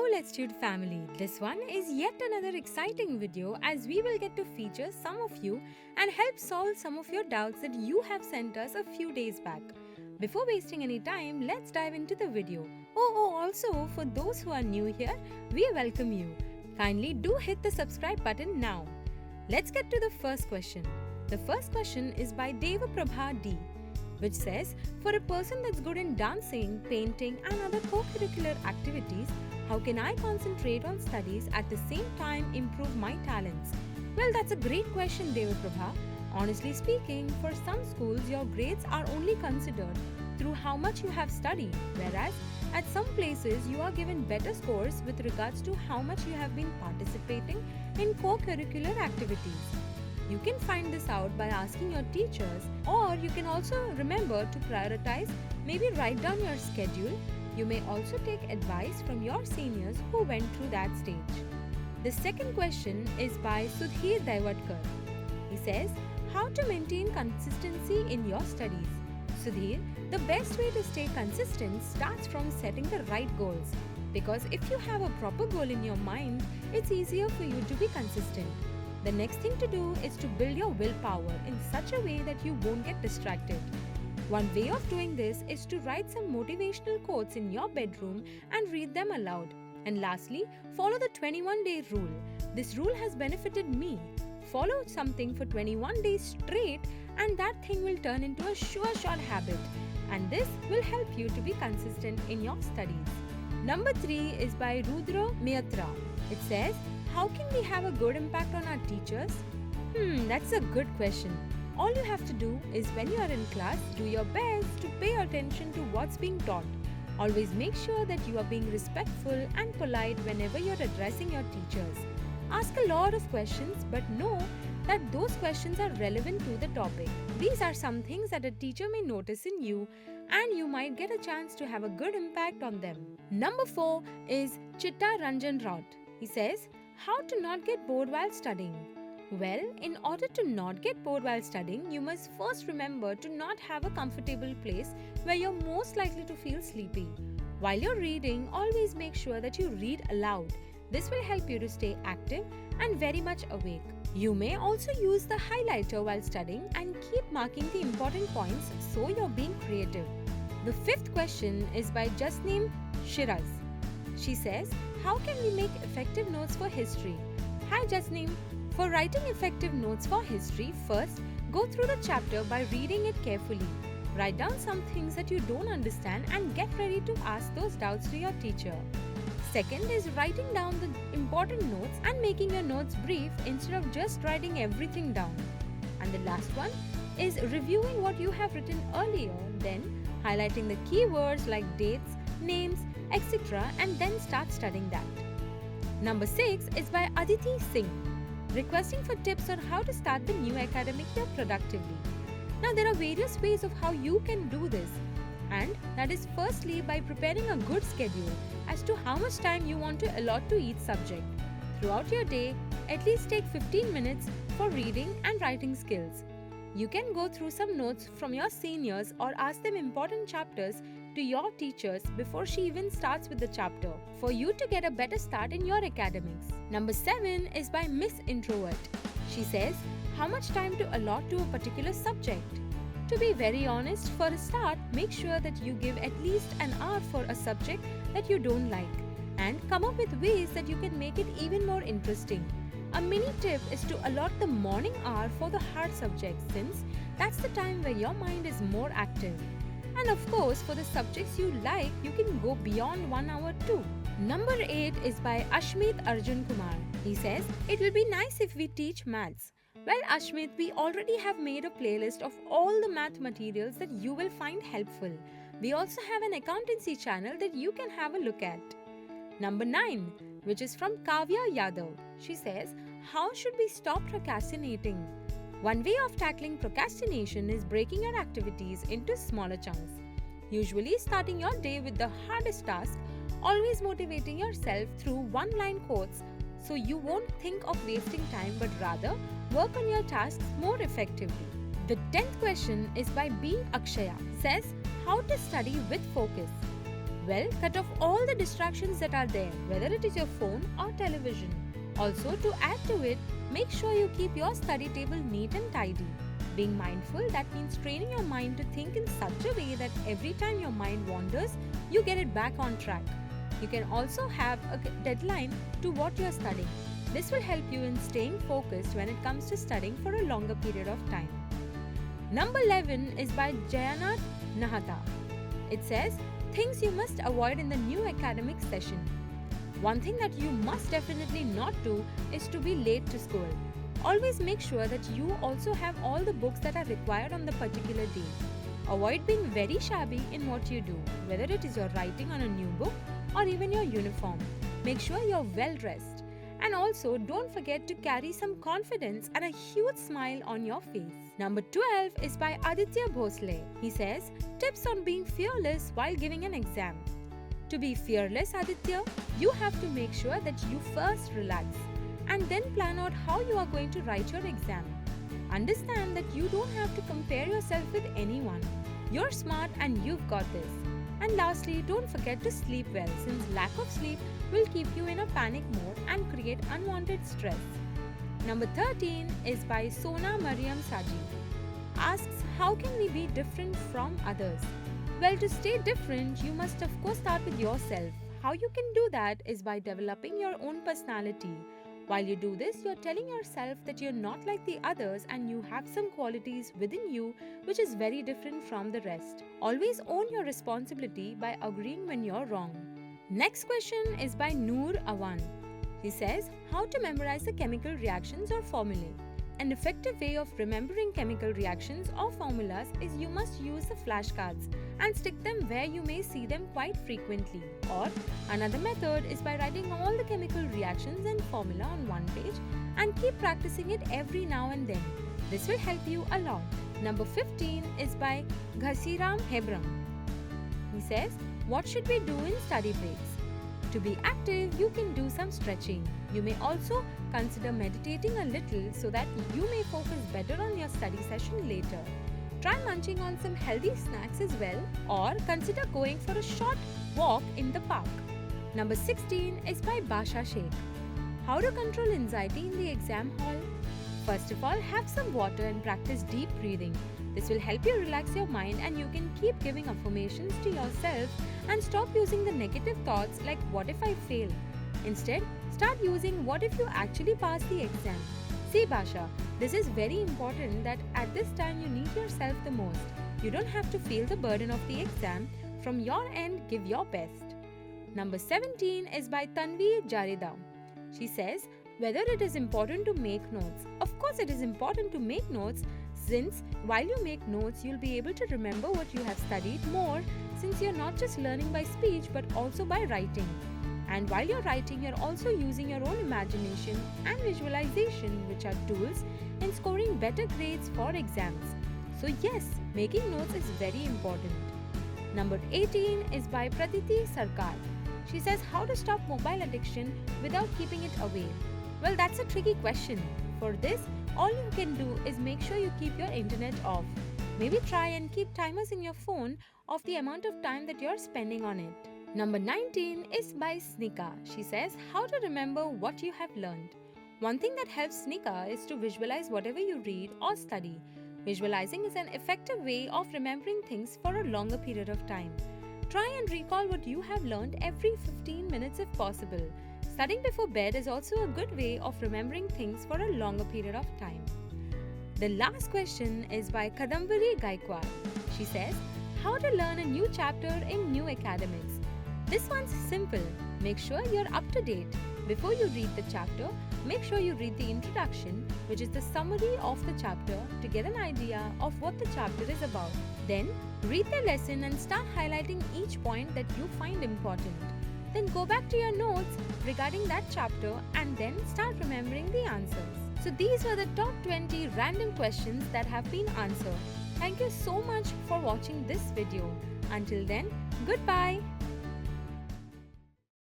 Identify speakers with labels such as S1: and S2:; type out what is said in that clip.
S1: Hello Letstute family, this one is yet another exciting video as we will get to feature some of you and help solve some of your doubts that you have sent us a few days back. Before wasting any time, let's dive into the video. Also for those who are new here, we welcome you. Kindly do hit the subscribe button now. Let's get to the first question. The first question is by Devaprabha D, which says, for a person that's good in dancing, painting and other co-curricular activities, how can I concentrate on studies at the same time improve my talents? Well, that's a great question, Devaprabha. Honestly speaking, for some schools, your grades are only considered through how much you have studied, whereas at some places, you are given better scores with regards to how much you have been participating in co-curricular activities. You can find this out by asking your teachers, or you can also remember to prioritize, maybe write down your schedule. You may also take advice from your seniors who went through that stage. The second question is by Sudhare Daivatkar. He says, how to maintain consistency in your studies? Sudhir, the best way to stay consistent starts from setting the right goals. Because if you have a proper goal in your mind, it's easier for you to be consistent. The next thing to do is to build your willpower in such a way that you won't get distracted. One way of doing this is to write some motivational quotes in your bedroom and read them aloud. And lastly, follow the 21-day rule. This rule has benefited me. Follow something for 21 days straight and that thing will turn into a sure shot habit. And this will help you to be consistent in your studies. Number 3 is by Rudra Mayatra. It says, how can we have a good impact on our teachers? That's a good question. All you have to do is when you are in class, do your best to pay attention to what's being taught. Always make sure that you are being respectful and polite whenever you're addressing your teachers. Ask a lot of questions, but know that those questions are relevant to the topic. These are some things that a teacher may notice in you and you might get a chance to have a good impact on them. Number 4 is Chitta Ranjan Raut. He says, how to not get bored while studying? Well, in order to not get bored while studying, you must first remember to not have a comfortable place where you're most likely to feel sleepy. While you're reading, always make sure that you read aloud. This will help you to stay active and very much awake. You may also use the highlighter while studying and keep marking the important points so you're being creative. The fifth question is by Jasneem Shiraz. She says, how can we make effective notes for history? Hi Jasneem. For writing effective notes for history, first, go through the chapter by reading it carefully. Write down some things that you don't understand and get ready to ask those doubts to your teacher. Second is writing down the important notes and making your notes brief instead of just writing everything down. And the last one is reviewing what you have written earlier, then highlighting the keywords like dates, names, etc. and then start studying that. Number 6 is by Aditi Singh, requesting for tips on how to start the new academic year productively. Now there are various ways of how you can do this, and that is firstly by preparing a good schedule as to how much time you want to allot to each subject. Throughout your day, at least take 15 minutes for reading and writing skills. You can go through some notes from your seniors or ask them important chapters to your teachers before she even starts with the chapter for you to get a better start in your academics. Number 7 is by Miss Introvert. She says, how much time to allot to a particular subject? To be very honest, for a start, make sure that you give at least an hour for a subject that you don't like and come up with ways that you can make it even more interesting. A mini tip is to allot the morning hour for the hard subjects since that's the time where your mind is more active. And of course, for the subjects you like, you can go beyond 1 hour too. Number 8 is by Ashmit Arjun Kumar. He says, it will be nice if we teach maths. Well, Ashmit, we already have made a playlist of all the math materials that you will find helpful. We also have an accountancy channel that you can have a look at. Number 9, which is from Kavya Yadav. She says, how should we stop procrastinating? One way of tackling procrastination is breaking your activities into smaller chunks. Usually starting your day with the hardest task, always motivating yourself through one-line quotes so you won't think of wasting time but rather work on your tasks more effectively. The 10th question is by B. Akshaya. Says, how to study with focus? Well, cut off all the distractions that are there, whether it is your phone or television. Also, to add to it, make sure you keep your study table neat and tidy. Being mindful, that means training your mind to think in such a way that every time your mind wanders, you get it back on track. You can also have a deadline to what you are studying. This will help you in staying focused when it comes to studying for a longer period of time. Number 11 is by Jayanath Nahata. It says, things you must avoid in the new academic session. One thing that you must definitely not do is to be late to school. Always make sure that you also have all the books that are required on the particular day. Avoid being very shabby in what you do, whether it is your writing on a new book or even your uniform. Make sure you're well dressed. And also, don't forget to carry some confidence and a huge smile on your face. Number 12 is by Aditya Bhosle. He says, tips on being fearless while giving an exam. To be fearless, Aditya, you have to make sure that you first relax and then plan out how you are going to write your exam. Understand that you don't have to compare yourself with anyone. You're smart and you've got this. And lastly, don't forget to sleep well, since lack of sleep will keep you in a panic mode and create unwanted stress. Number 13 is by Sona Mariam Saji. Asks, how can we be different from others? Well, to stay different, you must of course start with yourself. How you can do that is by developing your own personality. While you do this, you're telling yourself that you're not like the others and you have some qualities within you which is very different from the rest. Always own your responsibility by agreeing when you're wrong. Next question is by Noor Awan. He says, how to memorize the chemical reactions or formulae. An effective way of remembering chemical reactions or formulas is you must use the flashcards and stick them where you may see them quite frequently. Or another method is by writing all the chemical reactions and formula on one page and keep practicing it every now and then. This will help you a lot. Number 15 is by Ghasiram Hebram. He says, what should we do in study breaks? To be active, you can do some stretching. You may also consider meditating a little so that you may focus better on your study session later. Try munching on some healthy snacks as well, or consider going for a short walk in the park. Number 16 is by Basha Sheikh. How to control anxiety in the exam hall? First of all, have some water and practice deep breathing. This will help you relax your mind and you can keep giving affirmations to yourself and stop using the negative thoughts like what if I fail. Instead, start using what if you actually pass the exam. See Basha, this is very important that at this time you need yourself the most. You don't have to feel the burden of the exam. From your end, give your best. Number 17 is by Tanvi Jarida. She says, whether it is important to make notes. Of course it is important to make notes, since while you make notes, you'll be able to remember what you have studied more, since you're not just learning by speech but also by writing. And while you're writing, you're also using your own imagination and visualization, which are tools in scoring better grades for exams. So yes, making notes is very important. Number 18 is by Pratiti Sarkar. She says, how to stop mobile addiction without keeping it away. Well, that's a tricky question. For this, all you can do is make sure you keep your internet off. Maybe try and keep timers in your phone of the amount of time that you're spending on it. Number 19 is by Snika. She says, how to remember what you have learned. One thing that helps Snika is to visualize whatever you read or study. Visualizing is an effective way of remembering things for a longer period of time. Try and recall what you have learned every 15 minutes if possible. Studying before bed is also a good way of remembering things for a longer period of time. The last question is by Kadambari Gaikwad. She says, how to learn a new chapter in new academics. This one's simple. Make sure you're up to date. Before you read the chapter, make sure you read the introduction, which is the summary of the chapter, to get an idea of what the chapter is about. Then, read the lesson and start highlighting each point that you find important. Then go back to your notes regarding that chapter and then start remembering the answers. So these were the top 20 random questions that have been answered. Thank you so much for watching this video. Until then, goodbye.